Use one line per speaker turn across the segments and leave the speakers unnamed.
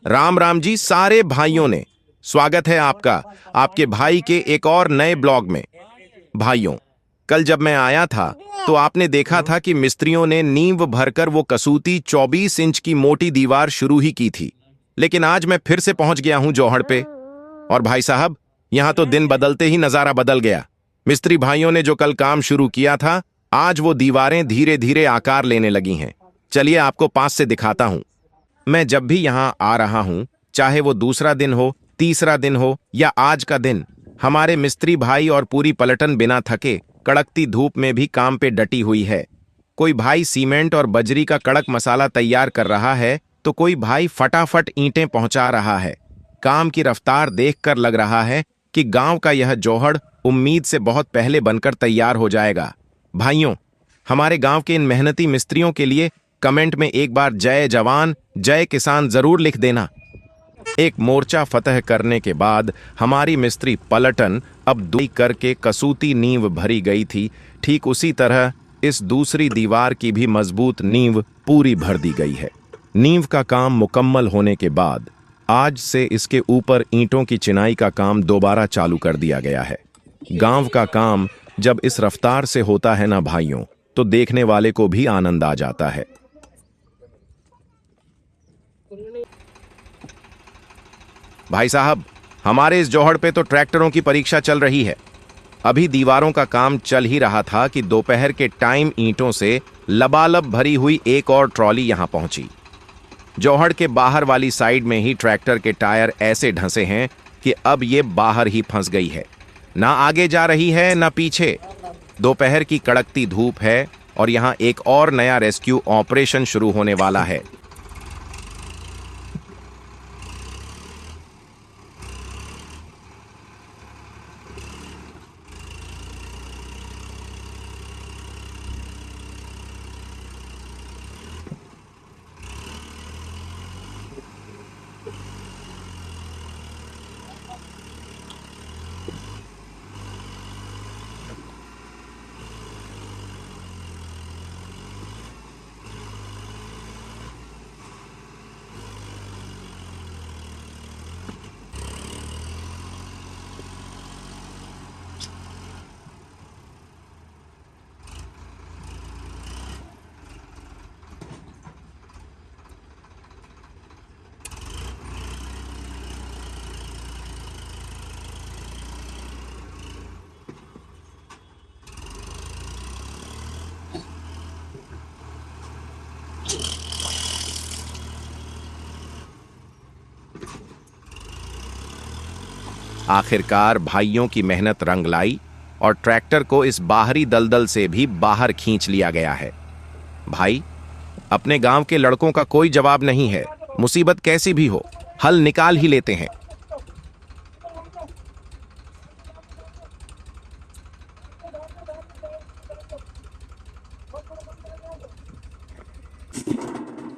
राम राम जी सारे भाइयों ने। स्वागत है आपका आपके भाई के एक और नए ब्लॉग में। भाइयों, कल जब मैं आया था तो आपने देखा था कि मिस्त्रियों ने नींव भरकर वो कसूती 24 इंच की मोटी दीवार शुरू ही की थी। लेकिन आज मैं फिर से पहुंच गया हूं जौहड़ पे। और भाई साहब, यहां तो दिन बदलते ही नजारा बदल गया। मिस्त्री भाइयों ने जो कल काम शुरू किया था, आज वो दीवारें धीरे धीरे आकार लेने लगी हैं। चलिए आपको पास से दिखाता हूं। मैं जब भी यहां आ रहा हूं, चाहे वो दूसरा दिन हो, तीसरा दिन हो या आज का दिन, हमारे मिस्त्री भाई और पूरी पलटन बिना थके कड़कती धूप में भी काम पे डटी हुई है। कोई भाई सीमेंट और बजरी का कड़क मसाला तैयार कर रहा है तो कोई भाई फटाफट ईंटें पहुंचा रहा है। काम की रफ्तार देखकर लग रहा है कि गांव का यह जौहड़ उम्मीद से बहुत पहले बनकर तैयार हो जाएगा। भाइयों, हमारे गांव के इन मेहनती मिस्त्रियों के लिए कमेंट में एक बार जय जवान जय किसान जरूर लिख देना। एक मोर्चा फतह करने के बाद हमारी मिस्त्री पलटन अब दुई करके कसूती नींव भरी गई थी। ठीक उसी तरह इस दूसरी दीवार की भी मजबूत नींव पूरी भर दी गई है। नींव का काम मुकम्मल होने के बाद आज से इसके ऊपर ईंटों की चिनाई का काम दोबारा चालू कर दिया गया है। गांव का काम जब इस रफ्तार से होता है ना भाइयों, तो देखने वाले को भी आनंद आ जाता है। भाई साहब, हमारे इस जौहड़ पे तो ट्रैक्टरों की परीक्षा चल रही है। अभी दीवारों का काम चल ही रहा था कि दोपहर के टाइम ईंटों से लबालब भरी हुई एक और ट्रॉली यहां पहुंची। जौहड़ के बाहर वाली साइड में ही ट्रैक्टर के टायर ऐसे ढंसे हैं कि अब ये बाहर ही फंस गई है, ना आगे जा रही है ना पीछे। दोपहर की कड़कती धूप है और यहां एक और नया रेस्क्यू ऑपरेशन शुरू होने वाला है। आखिरकार भाइयों की मेहनत रंग लाई और ट्रैक्टर को इस बाहरी दलदल से भी बाहर खींच लिया गया है। भाई, अपने गांव के लड़कों का कोई जवाब नहीं है। मुसीबत कैसी भी हो, हल निकाल ही लेते हैं।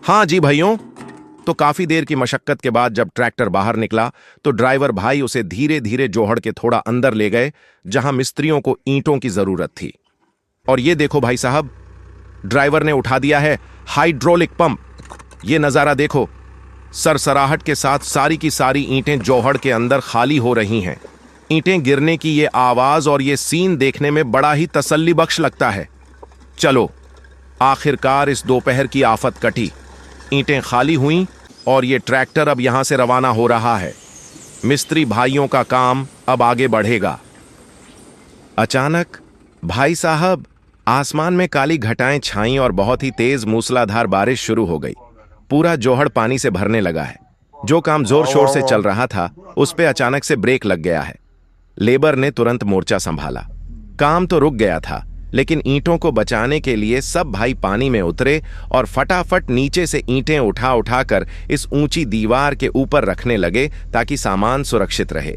हाँ जी भाइयों, तो काफी देर की मशक्कत के बाद जब ट्रैक्टर बाहर निकला तो ड्राइवर भाई उसे धीरे धीरे जौहड़ के थोड़ा अंदर ले गए, जहां मिस्त्रियों को ईंटों की जरूरत थी। और ये देखो भाई साहब, ड्राइवर ने उठा दिया है हाइड्रोलिक पंप। ये नजारा देखो, सरसराहट के साथ सारी की सारी ईंटें जौहड़ के अंदर खाली हो रही हैं। ईंटें गिरने की ये आवाज और ये सीन देखने में बड़ा ही तसल्ली बख्श लगता है। चलो, आखिरकार इस दोपहर की आफत कटी, ईंटें खाली हुईं और ये ट्रैक्टर अब यहां से रवाना हो रहा है। मिस्त्री भाइयों का काम अब आगे बढ़ेगा। अचानक भाई साहब, आसमान में काली घटाएं छाईं और बहुत ही तेज मूसलाधार बारिश शुरू हो गई। पूरा जौहड़ पानी से भरने लगा है। जो काम जोर शोर से चल रहा था उस पे अचानक से ब्रेक लग गया है। लेबर ने तुरंत मोर्चा संभाला। काम तो रुक गया था, लेकिन ईंटों को बचाने के लिए सब भाई पानी में उतरे और फटाफट नीचे से ईंटें उठा उठाकर इस ऊंची दीवार के ऊपर रखने लगे ताकि सामान सुरक्षित रहे।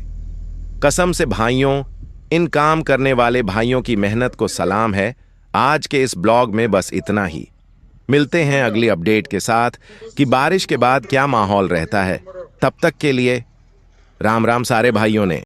कसम से भाइयों, इन काम करने वाले भाइयों की मेहनत को सलाम है। आज के इस ब्लॉग में बस इतना ही। मिलते हैं अगली अपडेट के साथ कि बारिश के बाद क्या माहौल रहता है। तब तक के लिए राम राम सारे भाइयों ने।